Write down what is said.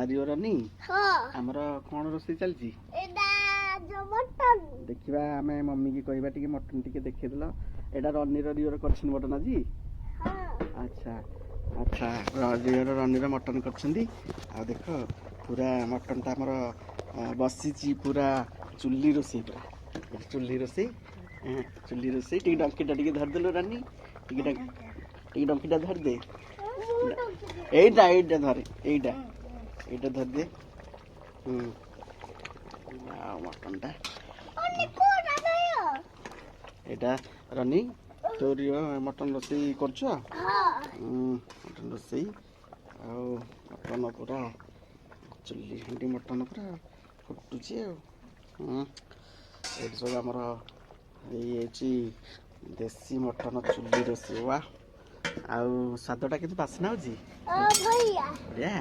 रियोरानी हमर कोन रोसई चलची एडा जो मटन देखिबा हमें मम्मी की कहबा टिके मटन टिके देखे देलो एडा रनी रो रियोर करछन मटन आजी अच्छा अच्छा रियोर रनी रो मटन करछंदी आ देखो पूरा मटन ता हमर बसीची पूरा चुल्ली रोसई पूरा चुल्ली रोसई टिके डंकीटा टिके धर देलो रानी टिके डंकीटा धर दे এইটা ধরে এইটা ধর দে মটনটা এটা রানি তোর মটন ରୋଷେଇ କରୁଛ ମଟନ ରୋଷେଇ ଆଉ ମଟନ ପୁରା ଚୁଲି ହାଣ୍ଡି ମଟନ ପୁରା ଫୁଟୁଛି ଆଉ ଏଇଠି ସବୁ ଆମର ଏଇ ହେଉଛି ଦେଶୀ ମଟନ ଚୁଲି ରୋଷେଇ वा ଆଉ ସ୍ୱାଦଟା କିନ୍ତୁ ବାସ୍ନା ହଉଛି भैया ବଢିଆ